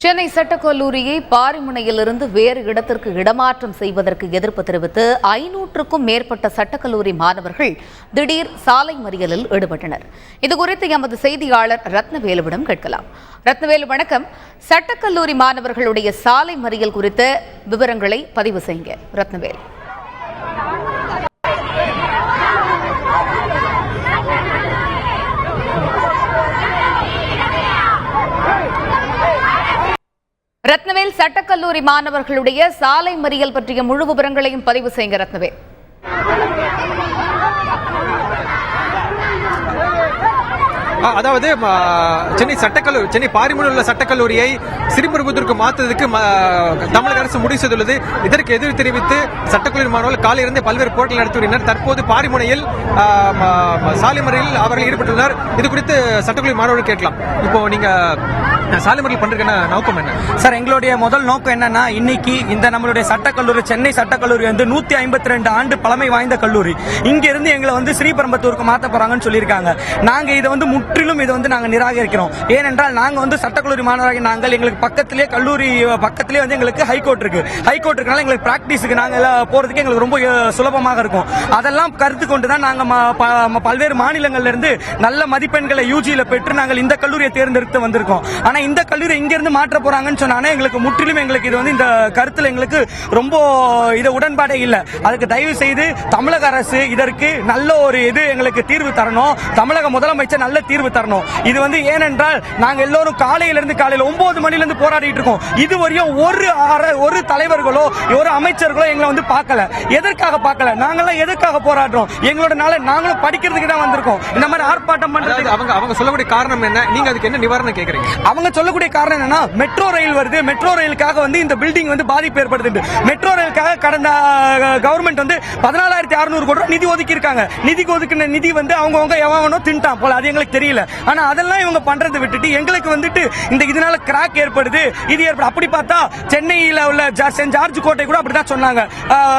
சென்னை சட்டக்கல்லூரியை பாரிமுனையிலிருந்து வேறு இடத்திற்கு இடமாற்றம் செய்வதற்கு எதிர்ப்பு தெரிவித்து 500க்கும் மேற்பட்ட சட்டக்கல்லூரி மாணவர்கள் திடீர் சாலை மறியலில் ஈடுபட்டனர். இதுகுறித்து எமது செய்தியாளர் ரத்னவேலுவிடம் கேட்கலாம். ரத்னவேலு, வணக்கம். சட்டக்கல்லூரி மாணவர்களுடைய சாலை மறியல் குறித்த விவரங்களை பதிவு செய்யுங்க. ரத்னவேலு. ரத்னவேல், சட்டக்கல்லூரி மாணவர்களுடைய சாலை மறியல் பற்றிய முழு விவரங்களையும் பதிவு செய்யுங்க. ரத்னவேல். அதாவது சென்னை பாரிமுனையில் உள்ள சட்டக்கல்லூரியை ஸ்ரீபெரும்புதூருக்கு மாற்றுவதற்கு தமிழக அரசு முடிவு செய்துள்ளது. இதற்கு எதிர்ப்பு தெரிவித்து சட்டக்கல்லூரி மாணவர்கள் காலையிலிருந்து பல்வேறு போராட்டங்கள் நடத்தி வருகின்றனர். தற்போது பாரிமுனையில் சாலை மறியலில் அவர்கள் ஈடுபட்டுள்ளனர். இது குறித்து சட்டக்கல்லூரி மாணவர்கள் கேட்கலாம். இப்போ நீங்க சாலை மறியல் பண்றதுக்கான நோக்கம் என்ன சார்? எங்களுடைய முதல் நோக்கம் என்னன்னா, இன்னைக்கு இந்த நம்மளுடைய சட்டக்கல்லூரி சென்னை சட்டக்கல்லூரி வந்து 152 ஆண்டு பழமை வாய்ந்த கல்லூரி. இங்க இருந்து எங்களை வந்து ஸ்ரீபெரும்புதூருக்கு மாற்ற போறாங்கன்னு சொல்லியிருக்காங்க. நாங்க இதை வந்து முற்றிலும் நாங்க நிராகரிக்கிறோம். ஏனென்றால் நாங்க வந்து சட்டக்கல்லூரி மாணவராக நாங்கள் எங்களுக்கு பக்கத்திலே கல்லூரி பக்கத்திலே வந்து எங்களுக்கு ஹைகோர்ட் இருக்கு. ஹைகோர்ட் இருக்கனால எங்களுக்கு பிராக்டிஸுக்கு நாங்க போறதுக்கு எங்களுக்கு ரொம்ப சுலபமாக இருக்கும். அதெல்லாம் கருத்து கொண்டுதான் நாங்க பல்வேறு மாநிலங்கள்ல இருந்து நல்ல மதிப்பெண்களை யூஜியில பெற்று நாங்கள் இந்த கல்லூரியை தேர்ந்தெடுத்து வந்திருக்கோம். ஆனா இந்த கல்லூரி இங்க இருந்து மாற்ற போறாங்கன்னு சொன்னானே எங்களுக்கு முற்றிலும் எங்களுக்கு இது வந்து இந்த கருத்துல எங்களுக்கு ரொம்ப இது உடன்பாடே இல்லை. அதுக்கு தயவு செய்து தமிழக அரசு இதற்கு நல்ல ஒரு எங்களுக்கு தீர்வு தரணும். தமிழக முதலமைச்சர் நல்ல தீர்வு தரணும். இது வந்து ஏனென்றால் நாங்க எல்லோரும் காலையில 9 மணில இருந்து போராடிட்டு இருக்கோம். இதுவரையும் ஒரு தலைவர்களோ ஒரு அமைச்சர்களோ எங்களை வந்து பார்க்கல. எதற்காக பார்க்கல? நாங்கெல்லாம் எதற்காக போராடுறோம்? எங்களோட நாளை நாங்களும் படிக்கிறதுக்கு தான் வந்திருக்கோம். இந்த மாதிரி ஆர்ப்பாட்டம் பண்றது அவங்க சொல்லக்கூடிய காரணம் என்ன? நீங்க அதுக்கு என்ன நிவாரணம் கேக்குறீங்க? அவங்க சொல்லக்கூடிய காரணம் என்னன்னா, மெட்ரோ ரயில் வருது, மெட்ரோ ரயிலுக்காக வந்து இந்த பில்டிங் வந்து பாதிப்பு ஏற்படுது. மெட்ரோ ரயிலுக்காக கடந்த கவர்மெண்ட் வந்து 14,600 கோடி ரூபாய் நிதி ஒதுக்கி இருக்காங்க. நிதி ஒதுக்கின நிதி வந்து அவங்க எவனோ தின்ட்டான் போல, அது எங்களுக்கு தெரியல. ஆனா அதெல்லாம் இவங்க பண்றதை விட்டுட்டு எங்களுக்கு வந்துட்டு இதனால கிராக் ஏற்படுது, இது ஏற்படும். அப்படி பார்த்தா சென்னையில உள்ள சென்ட் ஜார்ஜ் கோட்டை கூட அப்படிதான் சொன்னாங்க.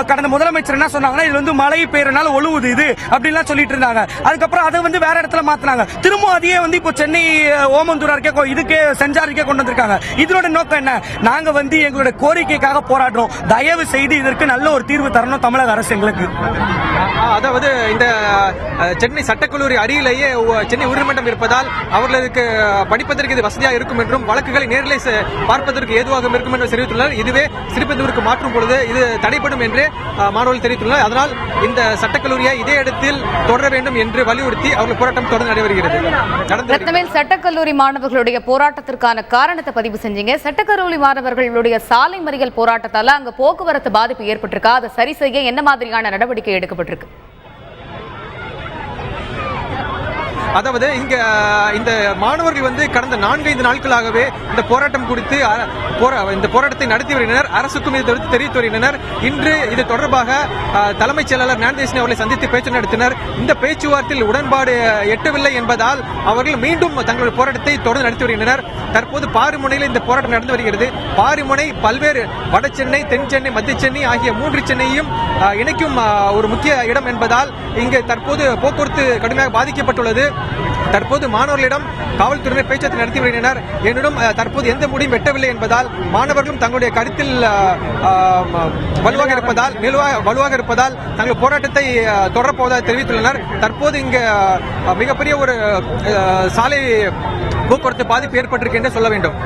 கடந்த முதலமைச்சர் என்ன சொன்னாங்கன்னா, இது வந்து மழை பெய்யறனால ஒழுகுது இது அப்படிலாம் சொல்லிட்டு இருந்தாங்க. அதுக்கப்புறம் அதை வந்து வேற இடத்துல மாத்தினாங்க. திரும்ப அதையே வந்து இப்போ சென்னை ஓமந்தூராருக்கே இதுக்கே சென்ட் ஜார்ஜுக்கே கொண்டு வந்திருக்காங்க. இதோட நோக்கம் என்ன? நாங்க வந்து எங்களோட கோரிக்கைக்காக போராடுறோம். தயவு செய்து இதற்கு நல்ல ஒரு தீர்வு தரணும் தமிழக அரசு எங்களுக்கு. அதாவது இந்த சென்னை சட்டக்கல்லூரி அருகிலேயே சென்னை உயர்நீதிமன்றம் இருப்பதால் அவர்களுக்கு படிப்பதற்கு இது வசதியாக இருக்கும் என்றும் வழக்குகளை நேரிலே பார்ப்பதற்கு ஏதுவாக இருக்கும் என்று தெரிவித்துள்ளனர். இதுவே ஸ்ரீபெரும்புதூருக்கு மாற்றும் பொழுது இது தடைப்படும் என்று மாணவர்கள் தெரிவித்துள்ளனர். அதனால் இந்த சட்டக்கல்லூரியை இதே இடத்தில் தொடர வேண்டும் என்று வலியுறுத்தி அவர்கள் போராட்டம் தொடர்ந்து நடைபெறுகிறது. ரத்னவேல், சட்டக்கல்லூரி மாணவர்களுடைய போராட்டத்திற்கான காரணத்தை பதிவு செஞ்சீங்க. சட்டக்கல்லூரி மாணவர்களுடைய சாலை மறியல் போராட்டத்தால அங்க போக்குவரத்து பாதிப்பு ஏற்பட்டிருக்கா? அதை சரி செய்ய என்ன மாதிரியான நடவடிக்கை எடுக்கப்பட்டிருக்கு? அதாவது இங்க இந்த மாணவர்கள் வந்து கடந்த 4-5 நாட்களாகவே இந்த போராட்டம் குறித்து இந்த போராட்டத்தை நடத்தி வருகின்றனர். அரசுக்கும் இது தெரிவித்து வருகின்றனர். இன்று இது தொடர்பாக தலைமைச் செயலாளர் ஞானதேசினி அவர்களை சந்தித்து பேச்சு நடத்தினர். இந்த பேச்சுவார்த்தையில் உடன்பாடு எட்டவில்லை என்பதால் அவர்கள் மீண்டும் தங்களுடைய போராட்டத்தை தொடர்ந்து நடத்தி வருகின்றனர். தற்போது பாரிமுனையில் இந்த போராட்டம் நடந்து வருகிறது. பாரிமுனை பல்வேறு வட சென்னை, தென் சென்னை, மத்திய சென்னை ஆகிய 3 சென்னையும் இணைக்கும் ஒரு முக்கிய இடம் என்பதால் இங்கு தற்போது போக்குவரத்து கடுமையாக பாதிக்கப்பட்டுள்ளது. தற்போது மாணவர்களிடம் காவல்துறையினர் பேச்சுவார்த்தை நடத்தி வருகின்றனர். என்னிடம் தற்போது எந்த முடிவும் எட்டவில்லை என்பதால் மாணவர்களும் தங்களுடைய கருத்தில் வலுவாக இருப்பதால் தங்கள் போராட்டத்தை தொடரப்போவதாக தெரிவித்துள்ளனர். தற்போது இங்கு மிகப்பெரிய ஒரு சாலை போக்குவரத்து பாதிப்பு ஏற்பட்டிருக்கு என்று சொல்ல வேண்டும்.